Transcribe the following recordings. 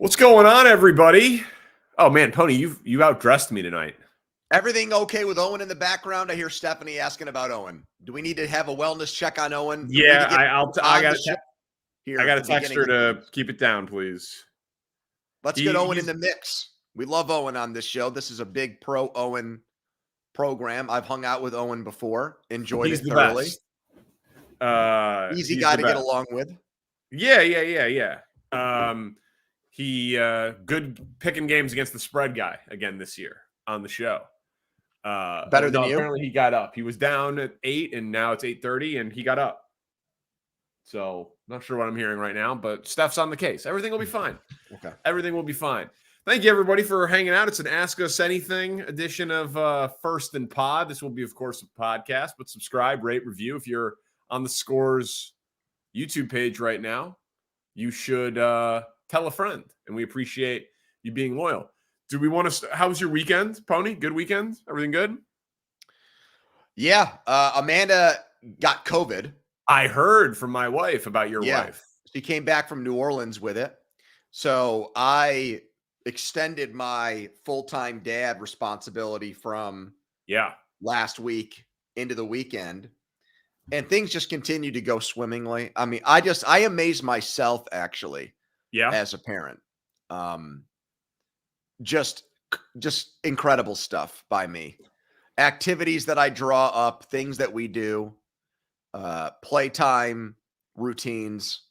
What's going on, everybody? Oh man, Pony, you outdressed me tonight. Everything okay with Owen in the background? I hear Stephanie asking about Owen. Do we need to have a wellness check on Owen? Yeah, I got to text her to keep it down, please. Let's get Owen in the mix. We love Owen on this show. This is a big pro Owen program. I've hung out with Owen before. Enjoyed it thoroughly. Easy guy to get along with. Yeah. He good picking games against the spread guy again this year on the show. Better than you? Apparently he got up. He was down at 8 and now it's 8:30 and he got up. So not sure what I'm hearing right now, but Steph's on the case. Everything will be fine. Okay. Everything will be fine. Thank you, everybody, for hanging out. It's an Ask Us Anything edition of First and Pod. This will be, of course, a podcast, but subscribe, rate, review. If you're on the Scores YouTube page right now, you should tell a friend, and we appreciate you being loyal. Do we want to? How was your weekend, Pony? Good weekend? Everything good? Yeah. Amanda got COVID. I heard from my wife about your wife. She came back from New Orleans with it. So I extended my full-time dad responsibility from last week into the weekend. And things just continue to go swimmingly. I mean, I amaze myself actually as a parent. Just incredible stuff by me. Activities that I draw up, things that we do, playtime routines.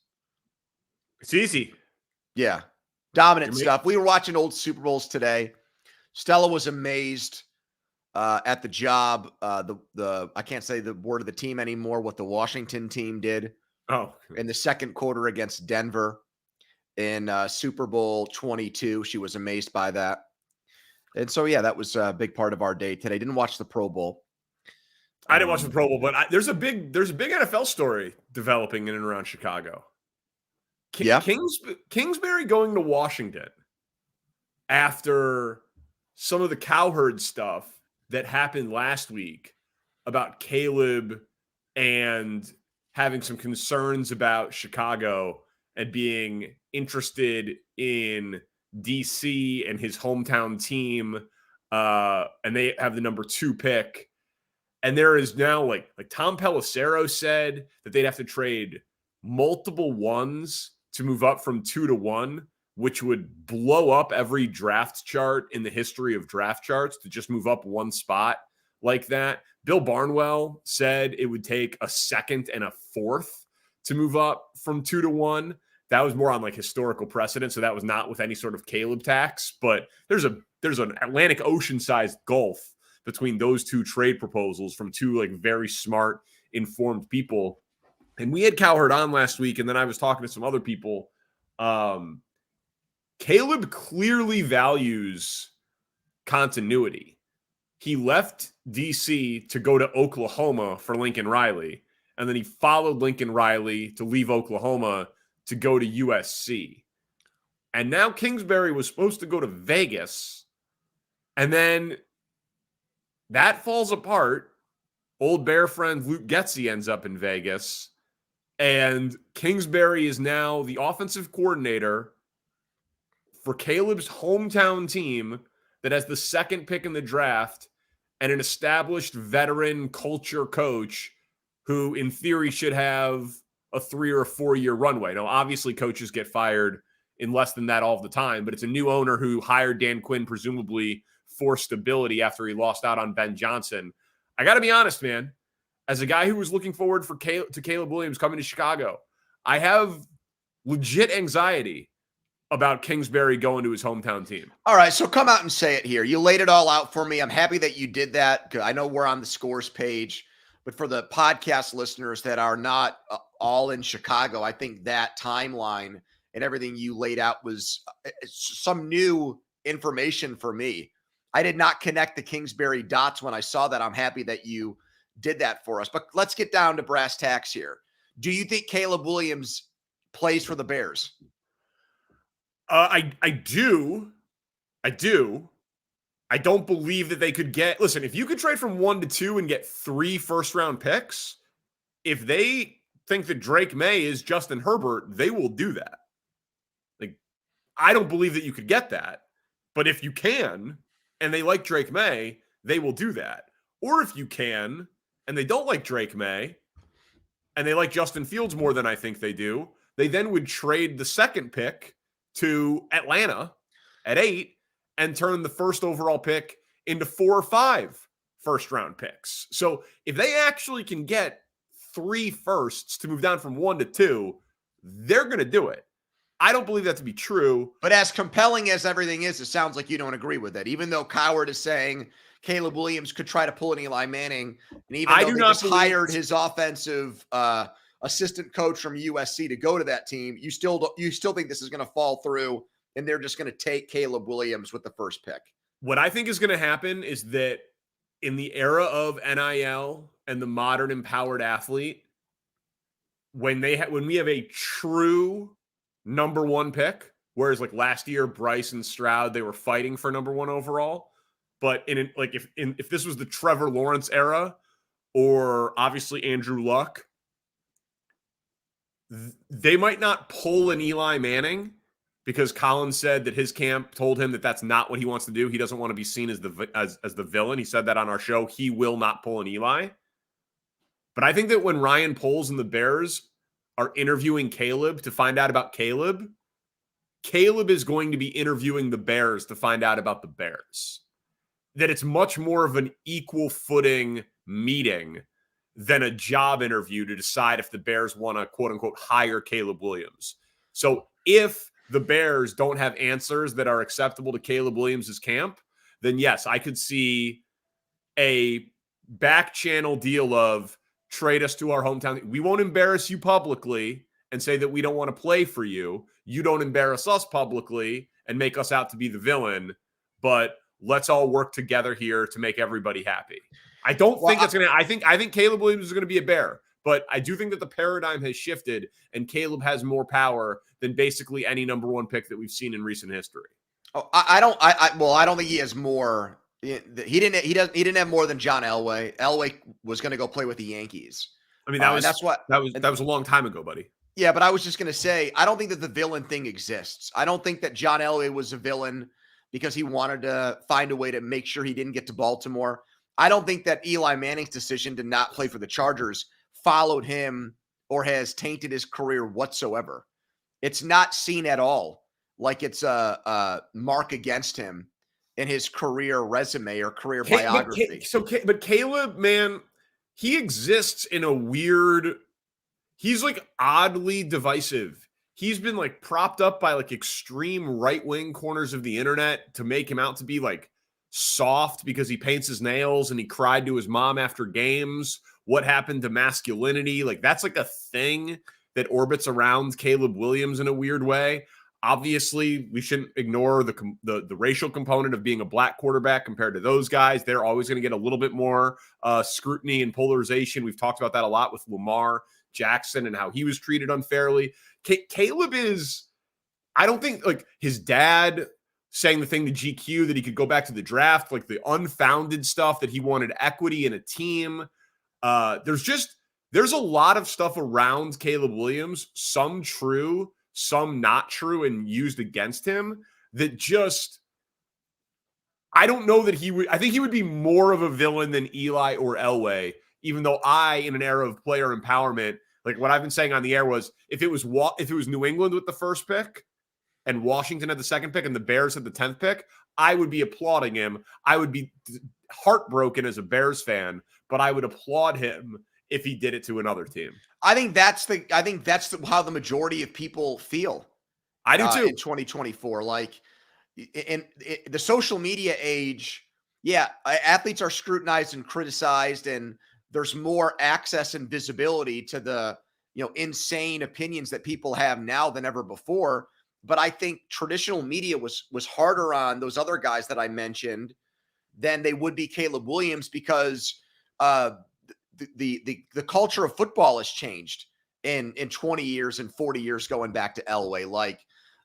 It's easy. Yeah. Dominant stuff. We were watching old Super Bowls today. Stella was amazed at the job. I can't say the word of the team anymore, what the Washington team did in the second quarter against Denver in Super Bowl 22. She was amazed by that. And so, that was a big part of our day today. Didn't watch the Pro Bowl. I didn't watch the Pro Bowl, but there's a big NFL story developing in and around Chicago. Kingsbury going to Washington after some of the cowherd stuff that happened last week about Caleb and having some concerns about Chicago and being interested in DC and his hometown team. And they have the number 2 pick. And there is now like Tom Pelissero said that they'd have to trade multiple ones to move up from 2 to 1, which would blow up every draft chart in the history of draft charts to just move up one spot like that. Bill Barnwell said it would take a second and a fourth to move up from 2 to 1. That was more on like historical precedent. So that was not with any sort of Caleb tax, but there's an Atlantic Ocean sized gulf between those two trade proposals from two like very smart, informed people. And we had Cowherd on last week, and then I was talking to some other people. Caleb clearly values continuity. He left DC to go to Oklahoma for Lincoln Riley, and then he followed Lincoln Riley to leave Oklahoma to go to USC. And now Kingsbury was supposed to go to Vegas, and then that falls apart. Old Bear friend Luke Getsy ends up in Vegas. And Kingsbury is now the offensive coordinator for Caleb's hometown team that has the second pick in the draft and an established veteran culture coach who, in theory, should have a 3 or 4 year runway. Now, obviously, coaches get fired in less than that all the time, but it's a new owner who hired Dan Quinn, presumably for stability after he lost out on Ben Johnson. I got to be honest, man. As a guy who was looking forward to Caleb Williams coming to Chicago, I have legit anxiety about Kingsbury going to his hometown team. All right, so come out and say it here. You laid it all out for me. I'm happy that you did that. I know we're on the Scores page, but for the podcast listeners that are not all in Chicago, I think that timeline and everything you laid out was some new information for me. I did not connect the Kingsbury dots when I saw that. I'm happy that you did that for us. But let's get down to brass tacks here. Do you think Caleb Williams plays for the Bears? I do. I don't believe that they could get – listen, if you could trade from 1 to 2 and get 3 first-round picks, if they think that Drake May is Justin Herbert, they will do that. Like, I don't believe that you could get that. But if you can, and they like Drake May, they will do that. Or if you can, and they don't like Drake May, and they like Justin Fields more than I think they do, they then would trade the second pick to Atlanta at 8 and turn the first overall pick into 4 or 5 first-round picks. So if they actually can get 3 firsts to move down from 1 to 2, they're going to do it. I don't believe that to be true. But as compelling as everything is, it sounds like you don't agree with it. Even though Coward is saying Caleb Williams could try to pull an Eli Manning, and even though they just hired his offensive assistant coach from USC to go to that team, you still think this is going to fall through, and they're just going to take Caleb Williams with the first pick. What I think is going to happen is that in the era of NIL and the modern empowered athlete, when we have a true number 1 pick, whereas like last year, Bryce and Stroud, they were fighting for number 1 overall. But if this was the Trevor Lawrence era, or obviously Andrew Luck, they might not pull an Eli Manning because Colin said that his camp told him that that's not what he wants to do. He doesn't want to be seen as the villain. He said that on our show. He will not pull an Eli. But I think that when Ryan Poles and the Bears are interviewing Caleb to find out about Caleb is going to be interviewing the Bears to find out about the Bears. That it's much more of an equal footing meeting than a job interview to decide if the Bears want to, quote unquote, hire Caleb Williams. So if the Bears don't have answers that are acceptable to Caleb Williams' camp, then yes, I could see a back channel deal of trade us to our hometown. We won't embarrass you publicly and say that we don't want to play for you. You don't embarrass us publicly and make us out to be the villain, but let's all work together here to make everybody happy. I don't think that's going to, I think Caleb Williams is going to be a Bear, but I do think that the paradigm has shifted and Caleb has more power than basically any number 1 pick that we've seen in recent history. Oh, I don't think he has more. He didn't have more than John Elway. Elway was going to go play with the Yankees. I mean, that was a long time ago, buddy. Yeah, but I was just going to say, I don't think that the villain thing exists. I don't think that John Elway was a villain because he wanted to find a way to make sure he didn't get to Baltimore. I don't think that Eli Manning's decision to not play for the Chargers followed him or has tainted his career whatsoever. It's not seen at all like it's a mark against him in his career resume or career biography. But Caleb, man, he exists in a weird, he's like oddly divisive. He's been like propped up by like extreme right-wing corners of the internet to make him out to be like soft because he paints his nails and he cried to his mom after games. What happened to masculinity? Like that's like a thing that orbits around Caleb Williams in a weird way. Obviously, we shouldn't ignore the racial component of being a black quarterback compared to those guys. They're always going to get a little bit more scrutiny and polarization. We've talked about that a lot with Lamar Jackson and how he was treated unfairly. Caleb is, I don't think, like his dad saying the thing to GQ that he could go back to the draft, like the unfounded stuff that he wanted equity in a team. There's a lot of stuff around Caleb Williams, some true, some not true and used against him that just, I don't know that I think he would be more of a villain than Eli or Elway, even though in an era of player empowerment, like what I've been saying on the air was if it was New England with the first pick and Washington had the second pick and the Bears had the 10th pick, I would be applauding him. I would be heartbroken as a Bears fan, but I would applaud him if he did it to another team. I think that's how the majority of people feel. I do too. In 2024, like in the social media age, yeah, athletes are scrutinized and criticized, and there's more access and visibility to the insane opinions that people have now than ever before. But I think traditional media was harder on those other guys that I mentioned than they would be Caleb Williams because the culture of football has changed in 20 years and 40 years going back to Elway. Like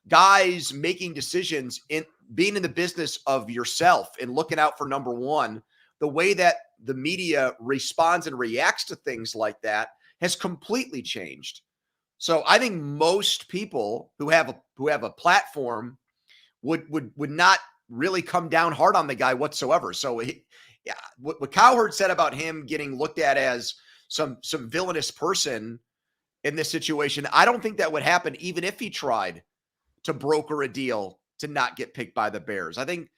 guys making decisions in being in the business of yourself and looking out for number 1, the way that the media responds and reacts to things like that has completely changed. So I think most people who have a platform would not really come down hard on the guy whatsoever. So yeah, what Cowherd said about him getting looked at as some villainous person in this situation, I don't think that would happen even if he tried to broker a deal to not get picked by the Bears. I think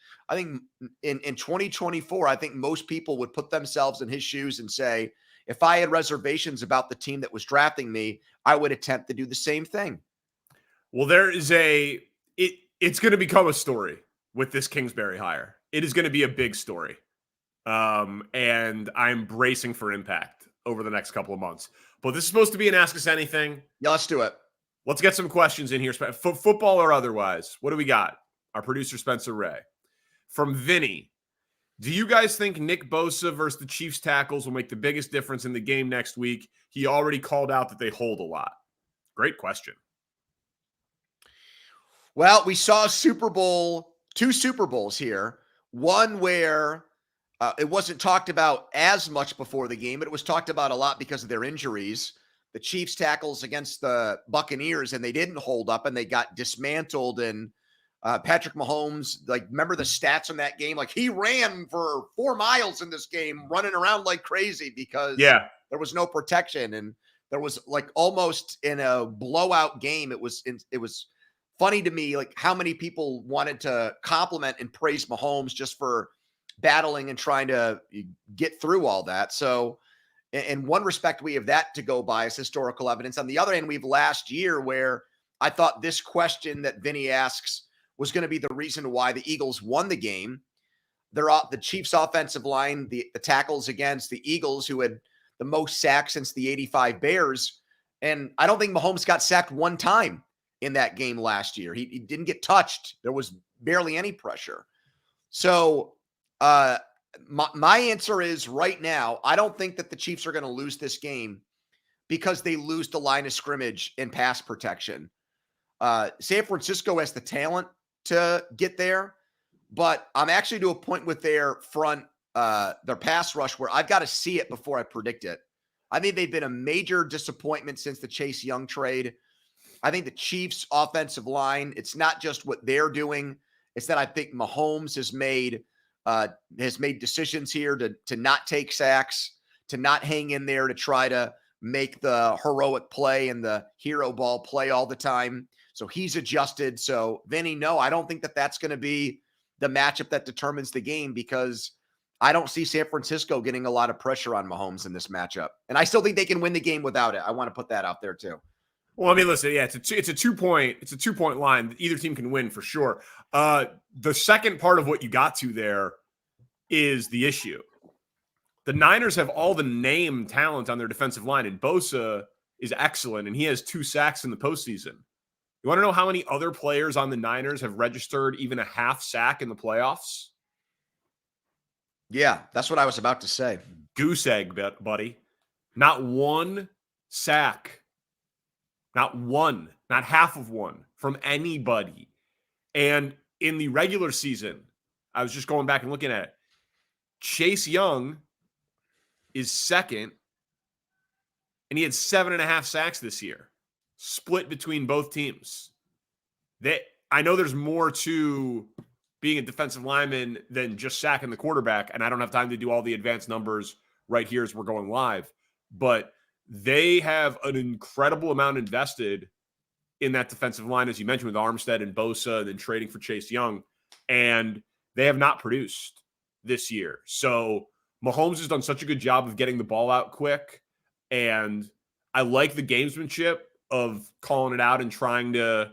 in 2024, I think most people would put themselves in his shoes and say, if I had reservations about the team that was drafting me, I would attempt to do the same thing. Well, it's going to become a story with this Kingsbury hire. It is going to be a big story. And I'm bracing for impact over the next couple of months. But this is supposed to be an Ask Us Anything. Yeah, let's do it. Let's get some questions in here, football or otherwise. What do we got? Our producer, Spencer Ray. From Vinny. Do you guys think Nick Bosa versus the Chiefs tackles will make the biggest difference in the game next week? He already called out that they hold a lot. Great question. Well, we saw two Super Bowls here. One where it wasn't talked about as much before the game, but it was talked about a lot because of their injuries. The Chiefs tackles against the Buccaneers, and they didn't hold up, and they got dismantled. And Patrick Mahomes, remember the stats in that game? Like, he ran for 4 miles in this game, running around like crazy because there was no protection. And there was almost in a blowout game. It was funny to me, how many people wanted to compliment and praise Mahomes just for battling and trying to get through all that. So in one respect, we have that to go by as historical evidence. On the other hand, we have last year where I thought this question that Vinny asks was going to be the reason why the Eagles won the game. The Chiefs offensive line, the tackles against the Eagles, who had the most sacks since the 85 Bears. And I don't think Mahomes got sacked one time in that game last year. He didn't get touched. There was barely any pressure. So my answer is right now, I don't think that the Chiefs are going to lose this game because they lose the line of scrimmage in pass protection. San Francisco has the talent to get there, but I'm actually to a point with their pass rush where I've got to see it before I predict it. I think they've been a major disappointment since the Chase Young trade. I think the Chiefs offensive line, it's not just what they're doing. It's that I think Mahomes has made decisions here to not take sacks, to not hang in there, to try to make the heroic play and the hero ball play all the time. So he's adjusted. So Vinny, no, I don't think that that's going to be the matchup that determines the game because I don't see San Francisco getting a lot of pressure on Mahomes in this matchup. And I still think they can win the game without it. I want to put that out there too. Well, I mean, listen, yeah, it's a 2-point line. Either team can win for sure. The second part of what you got to there is the issue. The Niners have all the name talent on their defensive line, and Bosa is excellent, and he has 2 sacks in the postseason. You want to know how many other players on the Niners have registered even a half sack in the playoffs? Yeah, that's what I was about to say. Goose egg, buddy. Not one sack. Not one, not half of one from anybody. And in the regular season, I was just going back and looking at it. Chase Young is second, and he had 7.5 sacks this year, split between both teams. I know there's more to being a defensive lineman than just sacking the quarterback, and I don't have time to do all the advanced numbers right here as we're going live, but they have an incredible amount invested in that defensive line, as you mentioned, with Armstead and Bosa, and then trading for Chase Young, and they have not produced this year. So Mahomes has done such a good job of getting the ball out quick, and I like the gamesmanship of calling it out and trying to,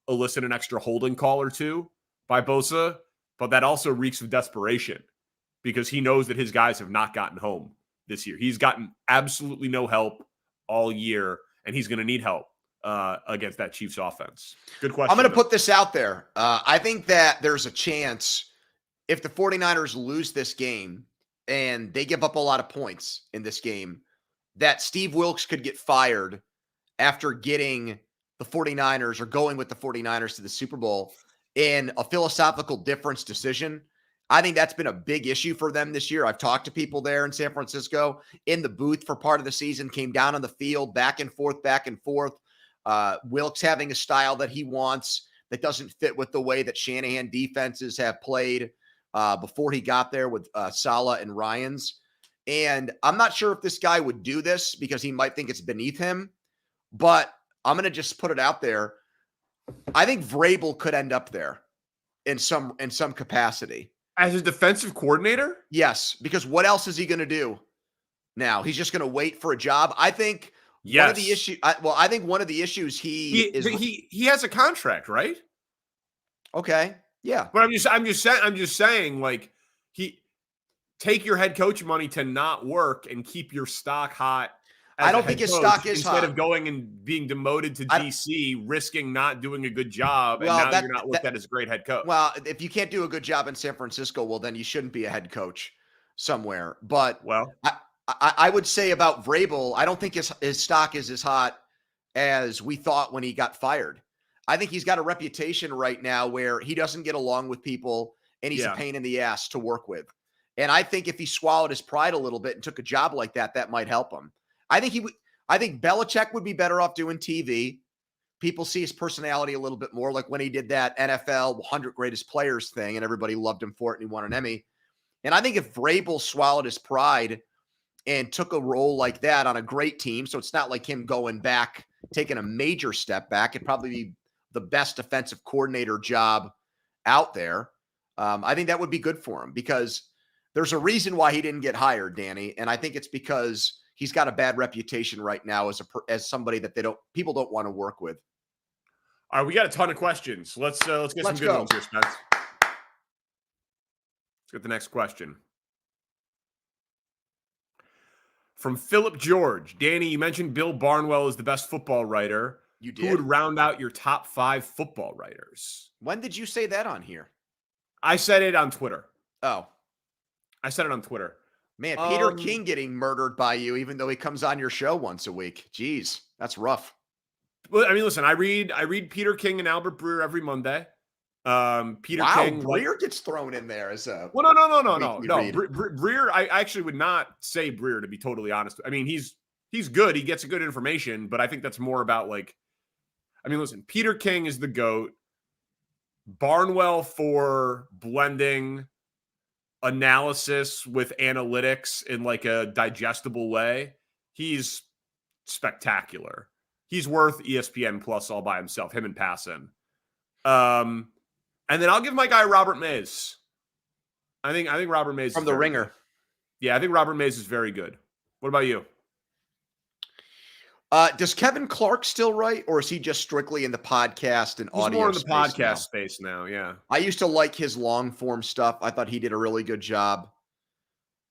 elicit an extra holding call or two by Bosa, but that also reeks of desperation because he knows that his guys have not gotten home this year. He's gotten absolutely no help all year, and he's going to need help against that Chiefs offense. Good question. I'm going to put this out there. I think that there's a chance if the 49ers lose this game and they give up a lot of points in this game, that Steve Wilks could get fired after getting the 49ers or going with the 49ers to the Super Bowl in a philosophical difference decision. I think that's been a big issue for them this year. I've talked to people there in San Francisco in the booth for part of the season, came down on the field, back and forth. Wilks having a style that he wants that doesn't fit with the way that Shanahan defenses have played before he got there with Saleh and Ryans. And I'm not sure if this guy would do this because he might think it's beneath him, but I'm going to just put it out there. I think Vrabel could end up there in some capacity. As a defensive coordinator? Yes, because what else is he going to do now? He's just going to wait for a job. I think one of the issues. I think one of the issues he has a contract, right? Okay, yeah. But I'm just saying, like, take your head coach money to not work and keep your stock hot. I don't think his stock is hot. Instead of going and being demoted to DC, risking not doing a good job, and now you're not looked at as a great head coach. Well, if you can't do a good job in San Francisco, well, then you shouldn't be a head coach somewhere. But I would say about Vrabel, I don't think his stock is as hot as we thought when he got fired. I think he's got a reputation right now where he doesn't get along with people, and he's a pain in the ass to work with. And I think if he swallowed his pride a little bit and took a job like that, that might help him. I think Belichick would be better off doing TV. People see his personality a little bit more, like when he did that NFL 100 greatest players thing and everybody loved him for it and he won an Emmy. And I think if Vrabel swallowed his pride and took a role like that on a great team, so it's not like him going back, taking a major step back, it'd probably be the best defensive coordinator job out there. I think that would be good for him because there's a reason why he didn't get hired, Danny. And I think it's because he's got a bad reputation right now as somebody that people don't want to work with. All right, we got a ton of questions. Let's get some good ones here, Spence. Let's get the next question. From Philip George. Danny, you mentioned Bill Barnwell is the best football writer. You did. Who would round out your top 5 football writers? When did you say that on here? I said it on Twitter. Oh. I said it on Twitter. Man, Peter King getting murdered by you, even though he comes on your show once a week. Jeez, that's rough. Well, I mean, listen, I read Peter King and Albert Breer every Monday. King, Breer gets thrown in there as a. Well, no. Breer, I actually would not say Breer, to be totally honest. I mean, he's good. He gets good information, but I think that's more about listen, Peter King is the GOAT. Barnwell for blending analysis with analytics in like a digestible way. He's spectacular. He's worth ESPN Plus all by himself, him and Passan. And then I'll give my guy Robert Mays. I think Robert Mays from The Ringer. Good. Yeah, I think Robert Mays is very good. What about you? Does Kevin Clark still write, or is he just strictly in the podcast and audio? He's more in the podcast now? Space now. Yeah, I used to like his long form stuff. I thought he did a really good job.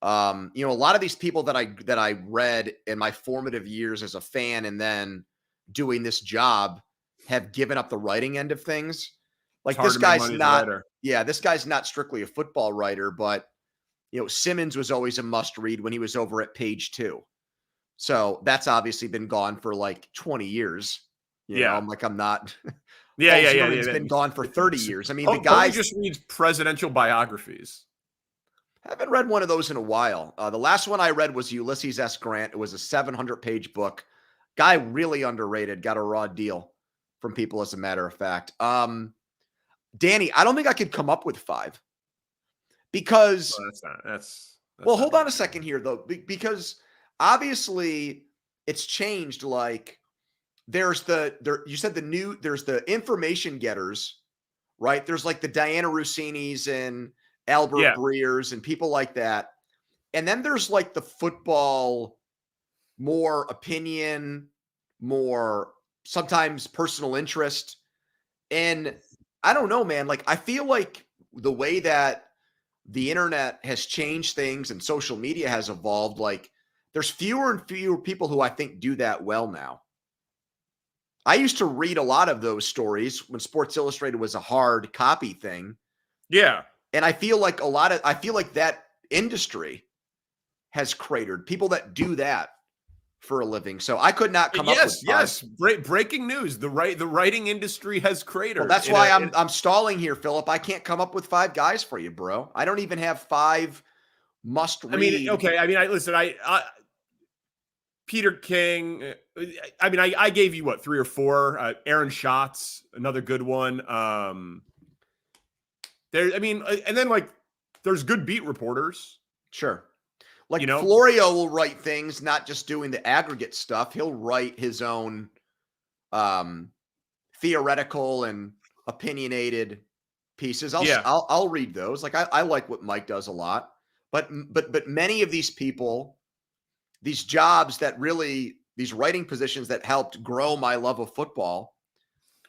A lot of these people that I read in my formative years as a fan and then doing this job have given up the writing end of things. Like this guy's not. Yeah, this guy's not strictly a football writer, but Simmons was always a must read when he was over at Page 2. So that's obviously been gone for like 20 years. I'm not. Yeah. It's been gone for 30 years. I mean, the guy just reads presidential biographies. I haven't read one of those in a while. The last one I read was Ulysses S. Grant. It was a 700-page book. Guy really underrated. Got a raw deal from people, as a matter of fact. Danny, I don't think I could come up with 5 because. Well, hold on a second here, though, because. Obviously, it's changed. Like, you said there's the information getters, right? There's like the Diana Rossinis and Albert Breers and people like that. And then there's like the football, more opinion, more sometimes personal interest. And I don't know, man. Like, I feel like the way that the internet has changed things and social media has evolved, like, there's fewer and fewer people who I think do that well now. I used to read a lot of those stories when Sports Illustrated was a hard copy thing. Yeah. And I feel like that industry has cratered. People that do that for a living. So I could not come up with 5. Yes. Breaking news. The writing industry has cratered. Well, that's why I'm stalling here, Philip. I can't come up with 5 guys for you, bro. I don't even have 5 must read. I mean, okay. I mean, listen, Peter King. I mean, I gave you what, 3 or 4. Aaron Schatz, another good one. There, I mean, and then like there's good beat reporters. Sure. Like You know, Florio will write things, not just doing the aggregate stuff. He'll write his own theoretical and opinionated pieces. yeah, I'll read those. Like I like what Mike does a lot. But many of these people, these jobs that really, these writing positions that helped grow my love of football.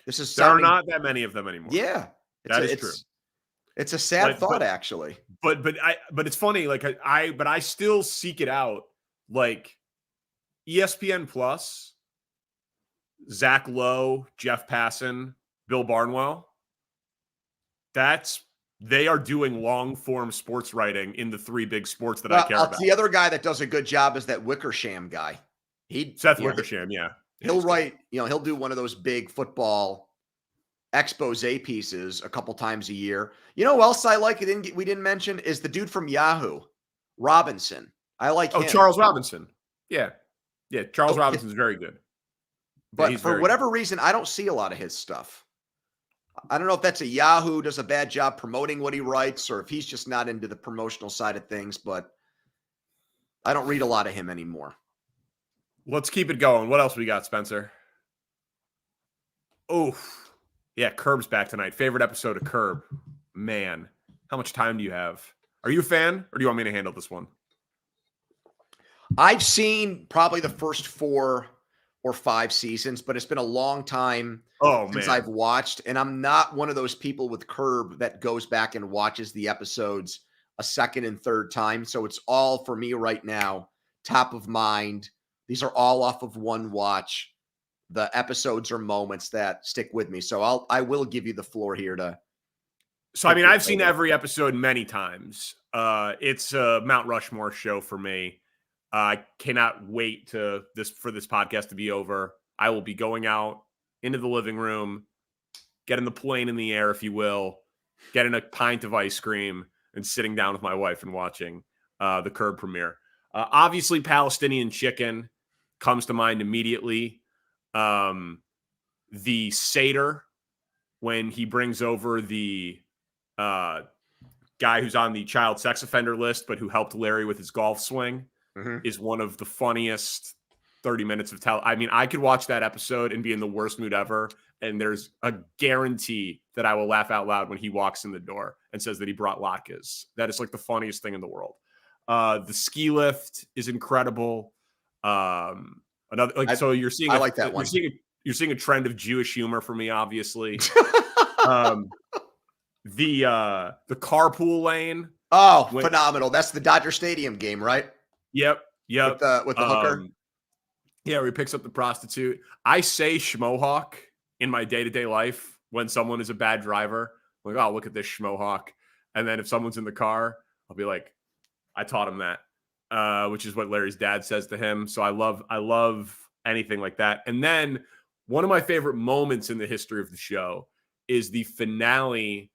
This is there are sounding, not that many of them anymore. yeah. That is true. It's a sad thought, actually. But it's funny. Like I still seek it out. Like ESPN Plus, Zach Lowe, Jeff Passan, Bill Barnwell. They are doing long form sports writing in the 3 big sports that I care about. The other guy that does a good job is that Wickersham guy. Seth Wickersham, yeah. He'll write, he'll do one of those big football expose pieces a couple times a year. You know who else I like? We didn't mention is the dude from Yahoo, Robinson. I like him. Charles Robinson. Yeah. Yeah, Charles Robinson's very good. But for whatever reason, I don't see a lot of his stuff. I don't know if that's a Yahoo does a bad job promoting what he writes, or if he's just not into the promotional side of things, but I don't read a lot of him anymore. Let's keep it going. What else we got, Spencer? Oh, yeah, Curb's back tonight. Favorite episode of Curb. Man, how much time do you have? Are you a fan, or do you want me to handle this one? I've seen probably the first 4 or 5 seasons, but it's been a long time since I've watched, and I'm not one of those people with Curb that goes back and watches the episodes a second and third time. So it's all for me right now, top of mind. These are all off of one watch. The episodes or moments that stick with me. So I will give you the floor here to. So, I mean, I've seen every episode many times. It's a Mount Rushmore show for me. I cannot wait for this podcast to be over. I will be going out into the living room, getting the plane in the air, if you will, getting a pint of ice cream and sitting down with my wife and watching the Curb premiere. Obviously, Palestinian Chicken comes to mind immediately. The Seder, when he brings over the guy who's on the child sex offender list, but who helped Larry with his golf swing, is one of the funniest 30 minutes of I mean, I could watch that episode and be in the worst mood ever, and there's a guarantee that I will laugh out loud when he walks in the door and says that he brought latkes. That is like the funniest thing in the world. The ski lift is incredible. So you're seeing I like that one. You're seeing a trend of Jewish humor for me, obviously. The carpool lane. Oh, phenomenal. That's the Dodger Stadium game, right? Yep. With the hooker. Yeah, where he picks up the prostitute. I say schmohawk in my day-to-day life when someone is a bad driver. I'm like, oh, look at this schmohawk. And then if someone's in the car, I'll be like, I taught him that, which is what Larry's dad says to him. So I love anything like that. And then one of my favorite moments in the history of the show is the finale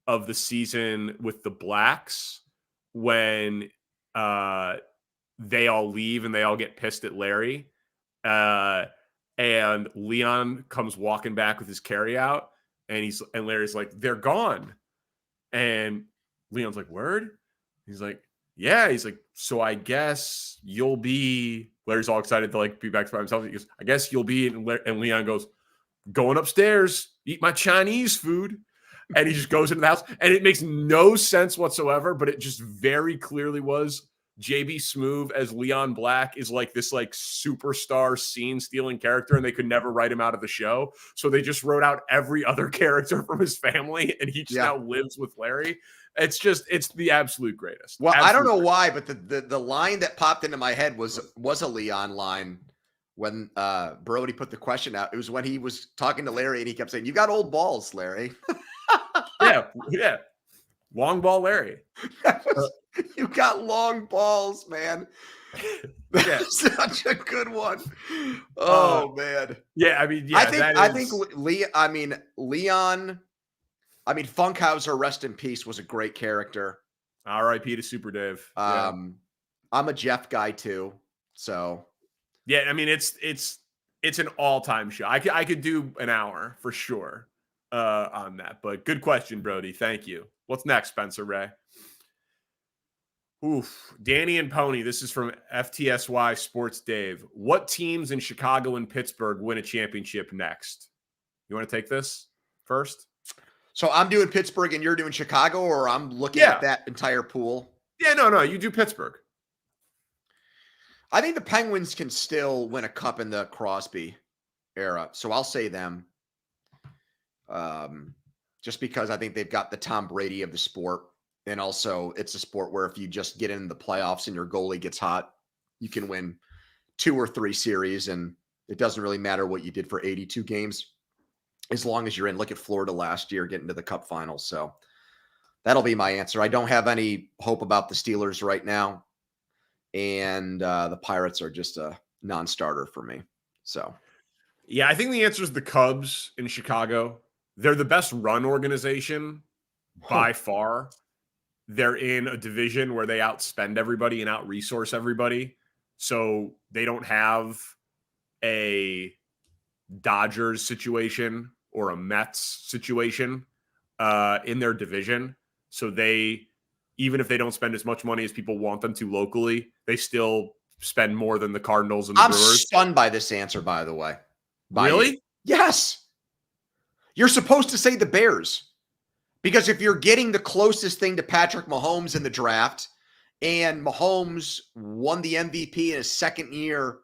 of the season with the Blacks when they all leave and they all get pissed at Larry. And Leon comes walking back with his carryout, and Larry's like, they're gone. And Leon's like, word? He's like, yeah. He's like, so I guess you'll be. Larry's all excited to like be back by himself. He goes, I guess you'll be. And Leon goes, going upstairs, eat my Chinese food. And he just goes into the house, and it makes no sense whatsoever, but it just very clearly was JB Smoove as Leon Black is like this like superstar scene stealing character, and they could never write him out of the show. So they just wrote out every other character from his family, and he just now lives with Larry. It's the absolute greatest. Well, I don't know why, but the line that popped into my head was a Leon line when Brody put the question out. It was when he was talking to Larry, and he kept saying, "You got old balls, Larry." Yeah. Long ball Larry. You got long balls, man. That's such a good one. Oh man. Yeah, I mean, yeah. I think Leon. I mean, Funkhauser, rest in peace, was a great character. R.I.P. to Super Dave. I'm a Jeff guy too, so Yeah, I mean it's an all-time show. I could do an hour for sure on that. But good question, Brody. Thank you. What's next, Spencer Ray? Oof, Danny and Pony. This is from FTSY Sports Dave. What teams in Chicago and Pittsburgh win a championship next? You want to take this first? So I'm doing Pittsburgh and you're doing Chicago, or I'm looking Yeah. at that entire pool? Yeah, no, you do Pittsburgh. I think the Penguins can still win a cup in the Crosby era. So I'll say them. Just because I think they've got the Tom Brady of the sport. And also it's a sport where if you just get in the playoffs and your goalie gets hot, you can win 2 or 3 series. And it doesn't really matter what you did for 82 games, as long as you're in. Look at Florida last year getting to the cup finals. So that'll be my answer. I don't have any hope about the Steelers right now. And the Pirates are just a non-starter for me. So, yeah, I think the answer is the Cubs in Chicago. They're the best run organization by far. They're in a division where they outspend everybody and out-resource everybody. So they don't have a Dodgers situation or a Mets situation in their division. So they, even if they don't spend as much money as people want them to locally, they still spend more than the Cardinals and the Brewers. I'm stunned by this answer, by the way. Really? Yes. You're supposed to say the Bears. Because if you're getting the closest thing to Patrick Mahomes in the draft, and Mahomes won the MVP in his second year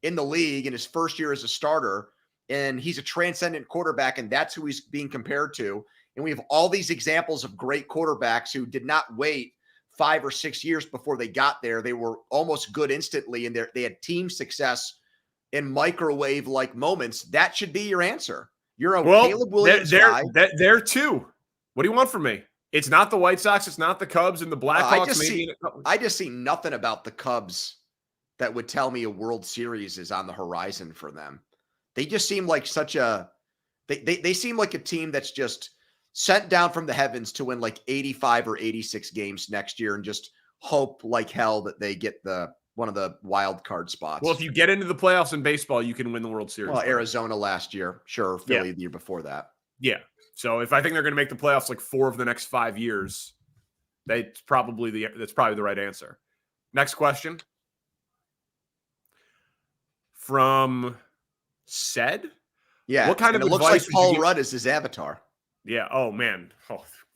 in the league, in his first year as a starter, and he's a transcendent quarterback, and that's who he's being compared to. And we have all these examples of great quarterbacks who did not wait 5 or 6 years before they got there. They were almost good instantly, and they had team success in microwave-like moments. That should be your answer. You're a Caleb Williams guy. There too. What do you want from me? It's not the White Sox. It's not the Cubs and the Blackhawks. I just see nothing about the Cubs that would tell me a World Series is on the horizon for them. They just seem like they seem like a team that's just sent down from the heavens to win like 85 or 86 games next year and just hope like hell that they get one of the wild card spots. Well, if you get into the playoffs in baseball, you can win the World Series. Well, Arizona last year, sure. Philly the year before that. Yeah. So if I think they're going to make the playoffs like 4 of the next 5 years, that's probably the right answer. Next question from Said. Yeah. What kind of it looks like Paul Rudd is his avatar. Yeah. Oh man.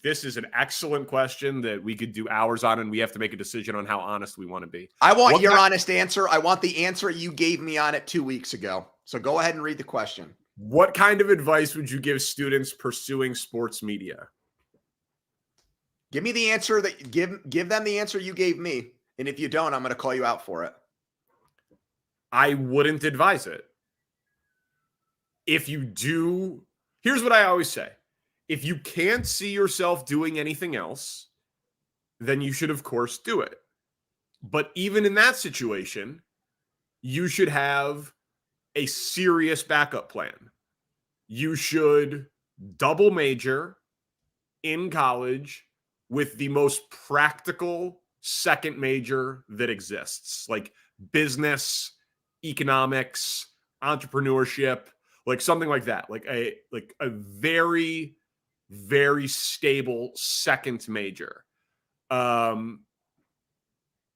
This is an excellent question that we could do hours on, and we have to make a decision on how honest we want to be. I want your honest answer. I want the answer you gave me on it 2 weeks ago. So go ahead and read the question. What kind of advice would you give students pursuing sports media? Give me the answer that give them the answer you gave me. And if you don't, I'm going to call you out for it. I wouldn't advise it. If you do, here's what I always say. If you can't see yourself doing anything else, then you should, of course, do it. But even in that situation, you should have a serious backup plan. You should double major in college with the most practical second major that exists, like business, economics, entrepreneurship, like something like that, like a very, very stable second major.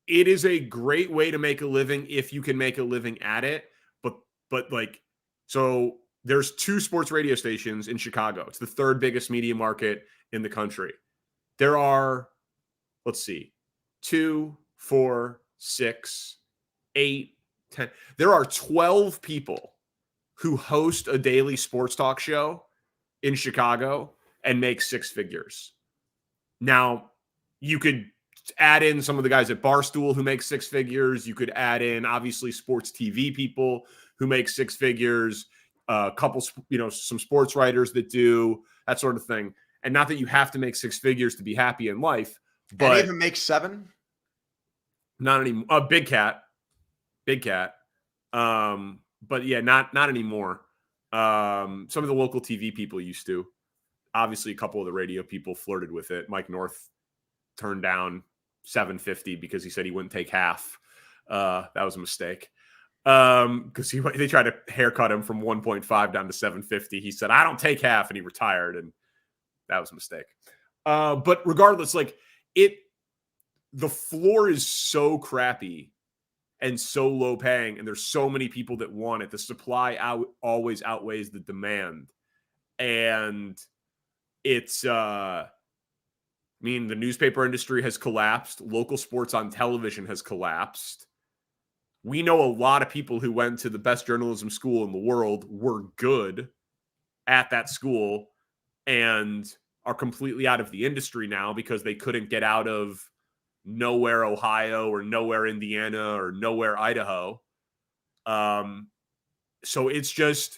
It is a great way to make a living if you can make a living at it. But like, so there's 2 sports radio stations in Chicago. It's the 3rd biggest media market in the country. There are, let's see, 2, 4, 6, 8, 10. There are 12 people who host a daily sports talk show in Chicago and make 6 figures. Now, you could add in some of the guys at Barstool who make 6 figures. You could add in, obviously, sports TV people who make 6 figures, a couple, some sports writers that do that sort of thing. And not that you have to make 6 figures to be happy in life, but any of them make 7? Not anymore. Big Cat. But yeah, not anymore. Some of the local TV people used to. Obviously, a couple of the radio people flirted with it. Mike North turned down $750 because he said he wouldn't take half. That was a mistake. Because they tried to haircut him from 1.5 down to 750. He said, "I don't take half," and he retired, and that was a mistake. But regardless, the floor is so crappy and so low paying, and there's so many people that want it. The supply always outweighs the demand. And it's, the newspaper industry has collapsed. Local sports on television has collapsed. We know a lot of people who went to the best journalism school in the world, were good at that school, and are completely out of the industry now because they couldn't get out of nowhere Ohio or nowhere Indiana or nowhere Idaho. So it's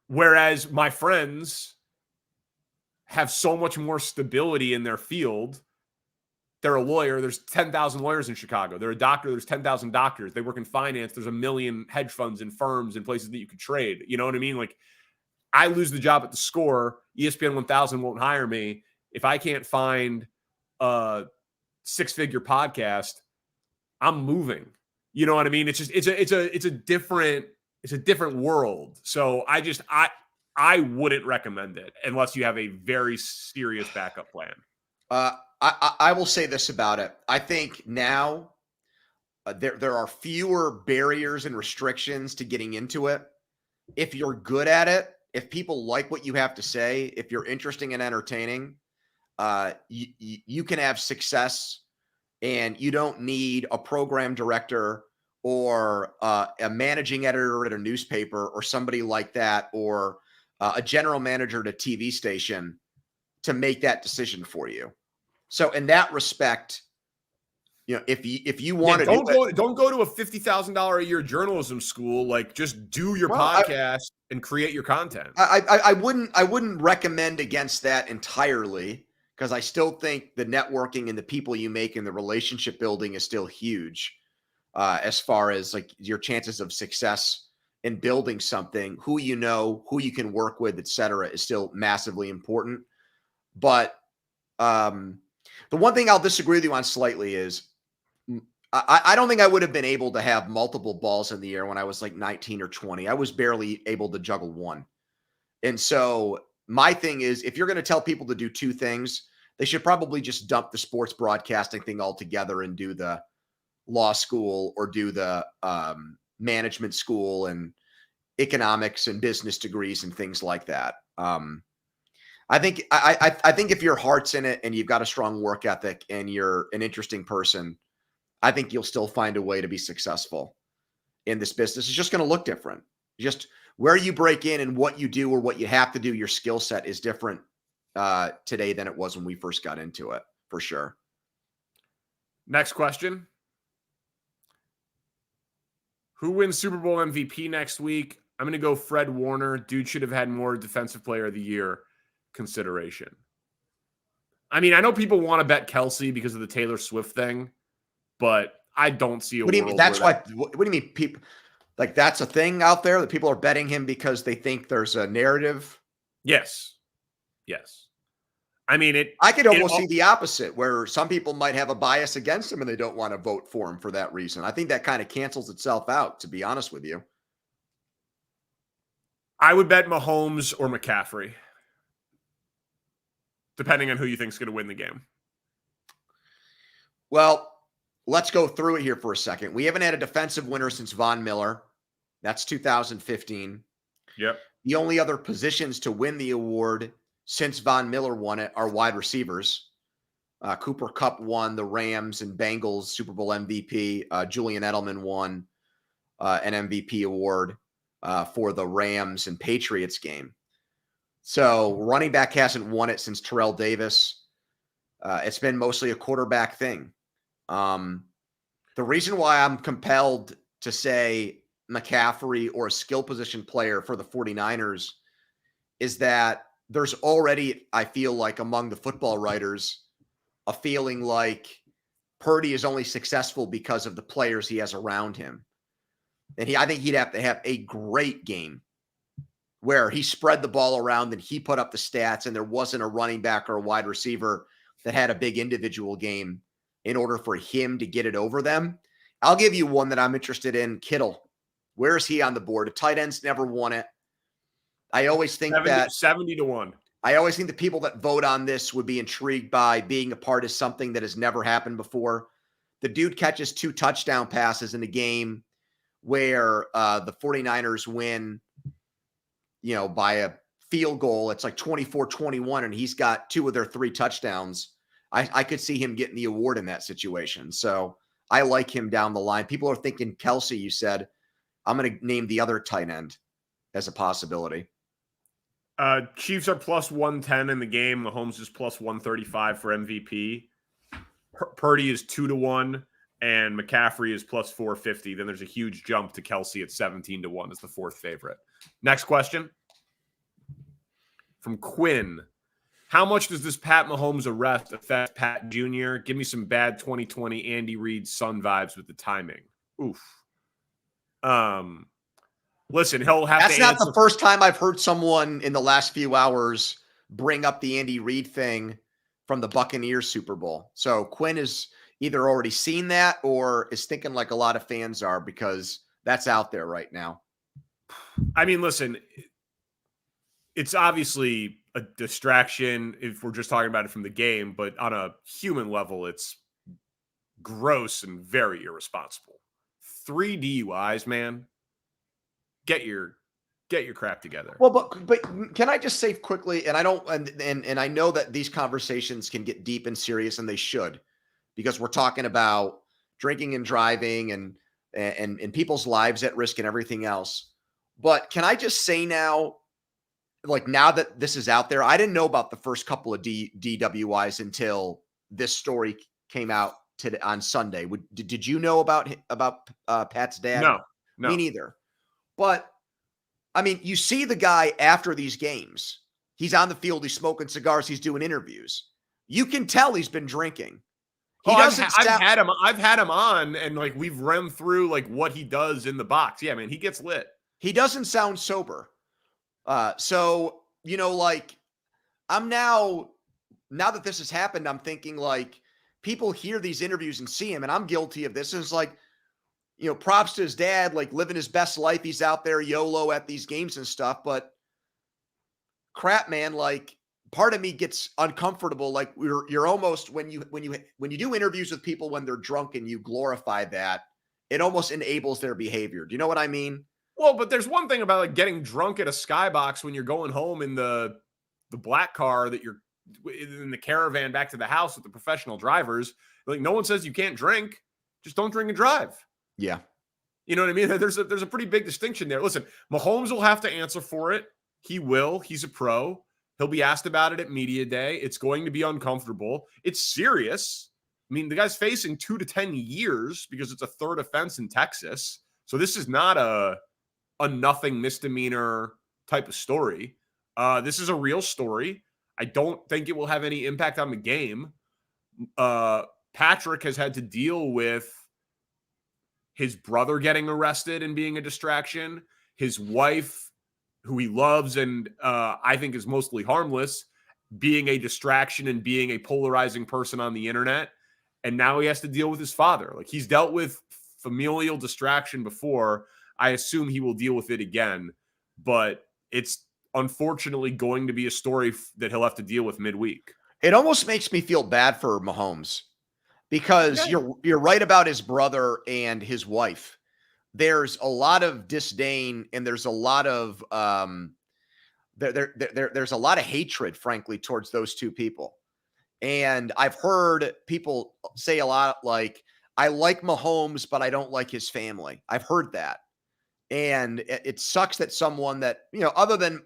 whereas my friends have so much more stability in their field. They're a lawyer. There's 10,000 lawyers in Chicago. They're a doctor. There's 10,000 doctors. They work in finance. There's a million hedge funds and firms and places that you could trade. You know what I mean? Like, I lose the job at the Score. ESPN 1000 won't hire me. If I can't find a six-figure podcast, I'm moving. You know what I mean? It's a different world. So I wouldn't recommend it unless you have a very serious backup plan. I will say this about it. I think now there are fewer barriers and restrictions to getting into it. If you're good at it, if people like what you have to say, if you're interesting and entertaining, you can have success, and you don't need a program director or a managing editor at a newspaper or somebody like that, or a general manager at a TV station to make that decision for you. So in that respect, if you want to don't go to a $50,000 a year journalism school. Like, just do your podcast and create your content. I wouldn't recommend against that entirely, because I still think the networking and the people you make and the relationship building is still huge, as far as like your chances of success in building something. Who you can work with, etc., is still massively important. But the one thing I'll disagree with you on slightly is I don't think I would have been able to have multiple balls in the air when I was like 19 or 20. I was barely able to juggle one. And so my thing is, if you're going to tell people to do two things, they should probably just dump the sports broadcasting thing altogether and do the law school or do the management school and economics and business degrees and things like that. I think if your heart's in it and you've got a strong work ethic and you're an interesting person, I think you'll still find a way to be successful in this business. It's just going to look different. Just where you break in and what you do or what you have to do, your skill set is different today than it was when we first got into it, for sure. Next question. Who wins Super Bowl MVP next week? I'm going to go Fred Warner. Dude should have had more Defensive Player of the Year consideration. I mean, I know people want to bet Kelsey because of the Taylor Swift thing, but I don't see a What do you world mean? That's where why. What do you mean? People like that's a thing out there that people are betting him because they think there's a narrative. Yes. I mean, I could almost see the opposite, where some people might have a bias against him and they don't want to vote for him for that reason. I think that kind of cancels itself out, to be honest with you. I would bet Mahomes or McCaffrey, depending on who you think is going to win the game. Well, let's go through it here for a second. We haven't had a defensive winner since Von Miller. That's 2015. Yep. The only other positions to win the award since Von Miller won it are wide receivers. Cooper Kupp won the Rams and Bengals Super Bowl MVP. Julian Edelman won an MVP award for the Rams and Patriots game. So running back hasn't won it since Terrell Davis. It's been mostly a quarterback thing. The reason why I'm compelled to say McCaffrey or a skill position player for the 49ers is that there's already, I feel like, among the football writers, a feeling like Purdy is only successful because of the players he has around him. And I think he'd have to have a great game where he spread the ball around and he put up the stats and there wasn't a running back or a wide receiver that had a big individual game in order for him to get it over them. I'll give you one that I'm interested in. Kittle. Where is he on the board? The tight ends never won it. I always think 70 to 1. I always think the people that vote on this would be intrigued by being a part of something that has never happened before. The dude catches 2 touchdown passes in a game where the 49ers win, by a field goal. It's like 24-21, and he's got 2 of their 3 touchdowns. I could see him getting the award in that situation. So I like him down the line. People are thinking Kelsey, you said. I'm going to name the other tight end as a possibility. Chiefs are plus 110 in the game. Mahomes is plus 135 for MVP. Purdy is 2 to 1, and McCaffrey is plus 450. Then there's a huge jump to Kelsey at 17 to 1 as the 4th favorite. Next question from Quinn. How much does this Pat Mahomes arrest affect Pat Jr.? Give me some bad 2020 Andy Reid Sun vibes with the timing. Oof. Listen, he'll have That's to not answer. the first time I've heard someone in the last few hours bring up the Andy Reid thing from the Buccaneers Super Bowl. So Quinn has either already seen that or is thinking like a lot of fans are, because that's out there right now. I mean, listen, it's obviously a distraction if we're just talking about it from the game, but on a human level, it's gross and very irresponsible. 3 DUIs, man. Get your crap together. Well, but can I just say quickly, and I don't, and I know that these conversations can get deep and serious, and they should, because we're talking about drinking and driving and people's lives at risk and everything else. But can I just say now, like now that this is out there, I didn't know about the first couple of DWIs until this story came out today on Sunday. Did you know about Pat's dad? No. Me neither. But I mean, you see the guy after these games. He's on the field. He's smoking cigars. He's doing interviews. You can tell he's been drinking. I've had him on, and like we've run through like what he does in the box. Yeah, man, he gets lit. He doesn't sound sober. So like I'm now that this has happened, I'm thinking like people hear these interviews and see him, and I'm guilty of this. And it's like, props to his dad, like living his best life. He's out there YOLO at these games and stuff, but crap, man, like part of me gets uncomfortable. Like you're almost, when you do interviews with people when they're drunk and you glorify that, it almost enables their behavior. Do you know what I mean? Well, but there's one thing about like getting drunk at a skybox when you're going home in the black car that you're in the caravan back to the house with the professional drivers. Like no one says you can't drink, just don't drink and drive. Yeah. You know what I mean? There's a pretty big distinction there. Listen, Mahomes will have to answer for it. He will. He's a pro. He'll be asked about it at media day. It's going to be uncomfortable. It's serious. I mean, the guy's facing 2 to 10 years because it's a 3rd offense in Texas. So this is not a nothing misdemeanor type of story. This is a real story. I don't think it will have any impact on the game. Patrick has had to deal with his brother getting arrested and being a distraction, his wife, who he loves and I think is mostly harmless, being a distraction and being a polarizing person on the internet. And now he has to deal with his father. Like he's dealt with familial distraction before. I assume he will deal with it again, but it's unfortunately going to be a story that he'll have to deal with midweek. It almost makes me feel bad for Mahomes. Because you're right about his brother and his wife. There's a lot of disdain and there's a lot of there's a lot of hatred, frankly, towards those two people. And I've heard people say a lot like, I like Mahomes, but I don't like his family. I've heard that. And it sucks that someone that, other than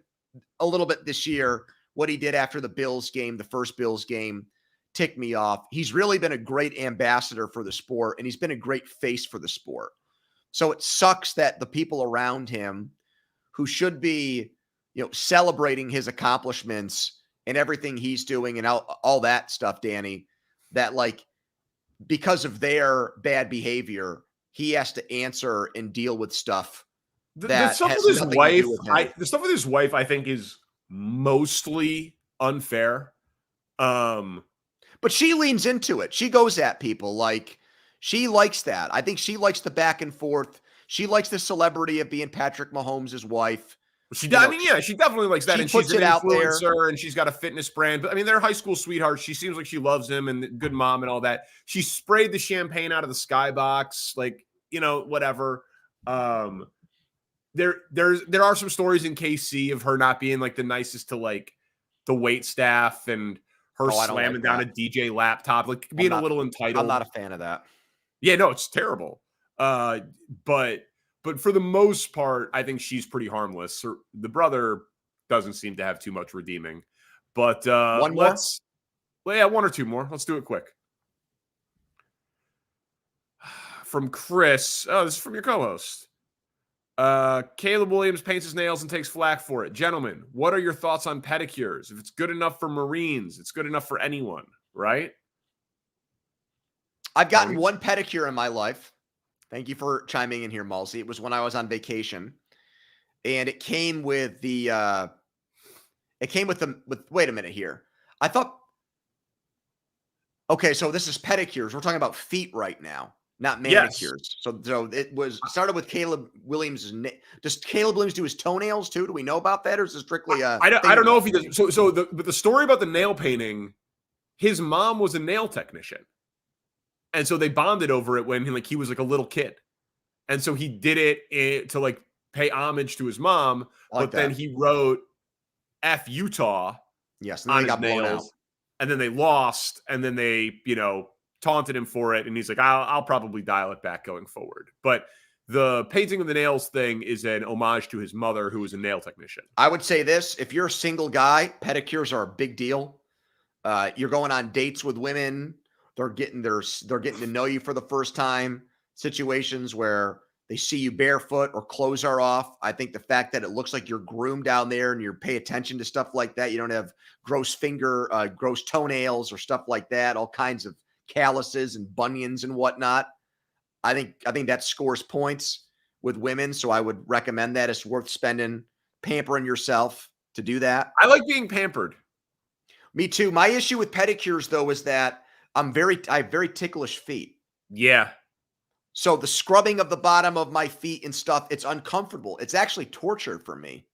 a little bit this year, what he did after the Bills game, the first Bills game, ticked me off. He's really been a great ambassador for the sport, and he's been a great face for the sport. So it sucks that the people around him who should be, celebrating his accomplishments and everything he's doing and all that stuff, Danny, that like because of their bad behavior, he has to answer and deal with stuff. The stuff with his wife, I think, is mostly unfair. But she leans into it. She goes at people like She likes that. I think she likes the back and forth. She likes the celebrity of being Patrick Mahomes' wife. I mean, yeah, she definitely likes that. She And she's puts an it out there. influencer and she's got a fitness brand. But I mean, they're high school sweethearts. She seems like she loves him and good mom and all that. She sprayed the champagne out of the skybox, like, whatever. There are some stories in KC of her not being like the nicest to like the wait staff and her slamming down a DJ laptop, like being a little entitled. I'm not a fan of that. Yeah, no, it's terrible. But for the most part, I think she's pretty harmless. The brother doesn't seem to have too much redeeming. But one more? One or two more. Let's do it quick. From Chris. Oh, this is from your co-host. Caleb Williams paints his nails and takes flack for it. Gentlemen, what are your thoughts on pedicures? If it's good enough for Marines, it's good enough for anyone, right? I've gotten one pedicure in my life. Thank you for chiming in here, Malsey. It was when I was on vacation, and it came with wait a minute here. I thought, okay, so this is pedicures. We're talking about feet right now, not manicures. Yes. So it started with Caleb Williams. Does Caleb Williams do his toenails too? Do we know about that, or is it strictly I don't know if he does. But the story about the nail painting, his mom was a nail technician. And so they bonded over it when he was like a little kid. And so he did it to like pay homage to his mom. Then he wrote F Utah. Yes. And then they got blown out. And then they lost. And then they, taunted him for it. And he's like, I'll probably dial it back going forward. But the painting of the nails thing is an homage to his mother, who was a nail technician. I would say this: if you're a single guy, pedicures are a big deal. You're going on dates with women. They're getting to know you for the first time. Situations where they see you barefoot or clothes are off. I think the fact that it looks like you're groomed down there and you pay attention to stuff like that. You don't have gross toenails or stuff like that. All kinds of calluses and bunions and whatnot. I think that scores points with women. So I would recommend that. It's worth pampering yourself to do that. I like being pampered. Me too. My issue with pedicures though is that I have very ticklish feet. Yeah. So the scrubbing of the bottom of my feet and stuff, it's uncomfortable. It's actually torture for me.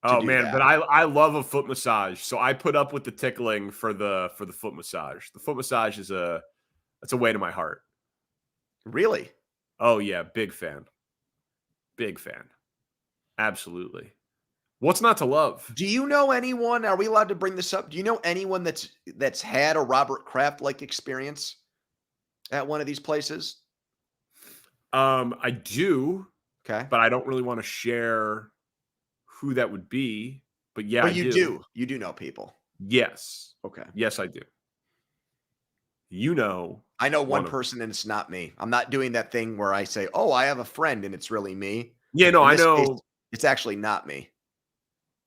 Oh man, but I love a foot massage. So I put up with the tickling for the foot massage. The foot massage is that's a way to my heart. Really? Oh yeah, big fan. Big fan. Absolutely. What's not to love? Do you know anyone? Are we allowed to bring this up? Do you know anyone that's had a Robert Kraft-like experience at one of these places? I do. Okay. But I don't really want to share who that would be. But yeah, but you do. You do know people. Yes. Okay. Yes, I do. I know one person and it's not me. I'm not doing that thing where I say, "Oh, I have a friend," and it's really me. Yeah, no, I know. Case, it's actually not me.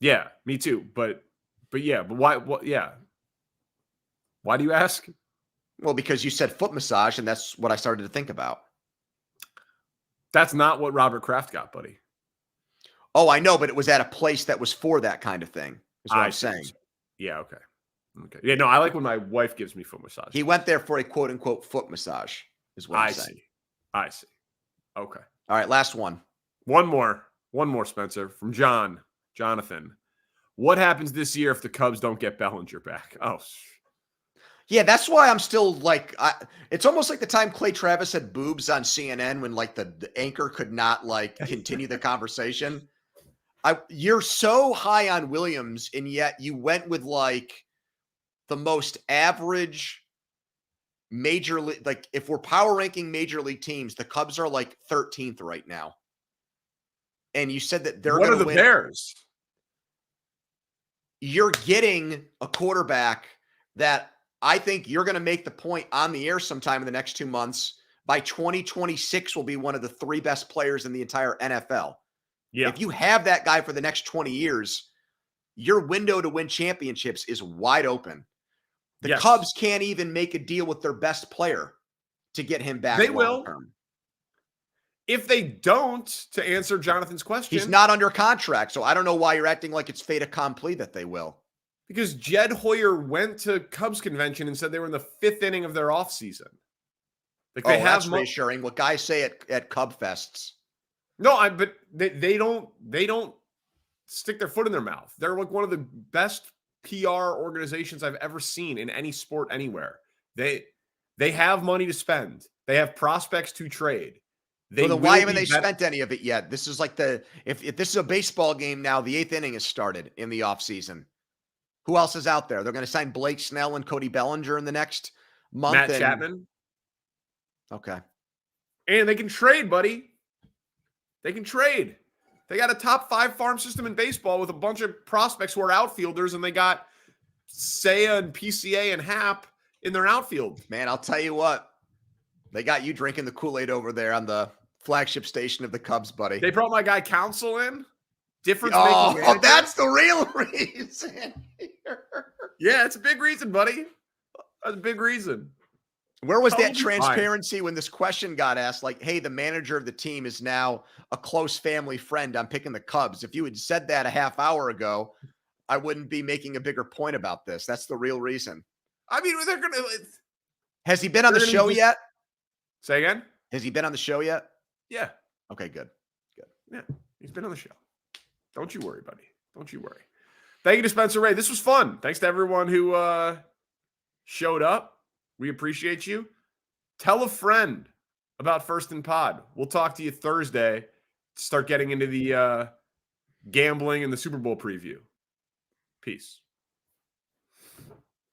Yeah, me too. But yeah, but why? What? Yeah. Why do you ask? Well, because you said foot massage, and that's what I started to think about. That's not what Robert Kraft got, buddy. Oh, I know, but it was at a place that was for that kind of thing. Is what I'm saying. Yeah. Okay. Yeah. No, I like when my wife gives me foot massage. He went there for a quote unquote foot massage. Is what I'm saying. I see. Okay. All right. Last one. One more, Spencer, from Jonathan. What happens this year if the Cubs don't get Bellinger back? Oh, yeah, that's why I'm still like, it's almost like the time Clay Travis had boobs on CNN when like the anchor could not like continue the conversation. You're so high on Williams, and yet you went with like the most average major league. Like if we're power ranking major league teams, the Cubs are like 13th right now. And you said that they're going to win. What are the Bears? You're getting a quarterback that I think you're going to make the point on the air sometime in the next 2 months. By 2026 will be one of the 3 best players in the entire NFL. Yeah. If you have that guy for the next 20 years, your window to win championships is wide open. The Cubs can't even make a deal with their best player to get him back. They will. If they don't, to answer Jonathan's question. He's not under contract, so I don't know why you're acting like it's fait accompli that they will. Because Jed Hoyer went to Cubs convention and said they were in the 5th inning of their offseason. Like Oh, that's reassuring. What guys say at Cub Fests. No, but they don't stick their foot in their mouth. They're like one of the best PR organizations I've ever seen in any sport anywhere. They have money to spend. They have prospects to trade. Well, then why haven't they spent any of it yet? This is like if this is a baseball game now, the 8th inning has started in the offseason. Who else is out there? They're going to sign Blake Snell and Cody Bellinger in the next month. Matt Chapman. Okay. And they can trade, buddy. They can trade. They got a top 5 farm system in baseball with a bunch of prospects who are outfielders, and they got Seiya and PCA and Happ in their outfield. Man, I'll tell you what. They got you drinking the Kool-Aid over there on the flagship station of the Cubs, buddy. They brought my guy Counsell in. Oh, that's the real reason. Yeah, it's a big reason, buddy. That's a big reason. Where was that transparency when this question got asked? Like, hey, the manager of the team is now a close family friend. I'm picking the Cubs. If you had said that a half hour ago, I wouldn't be making a bigger point about this. That's the real reason. I mean, they're going to. Has he been on the show yet? Say again? Has he been on the show yet? Yeah. Okay, good. Yeah, he's been on the show. Don't you worry, buddy. Don't you worry. Thank you to Spencer Ray. This was fun. Thanks to everyone who showed up. We appreciate you. Tell a friend about First and Pod. We'll talk to you Thursday. Start getting into the gambling and the Super Bowl preview. Peace.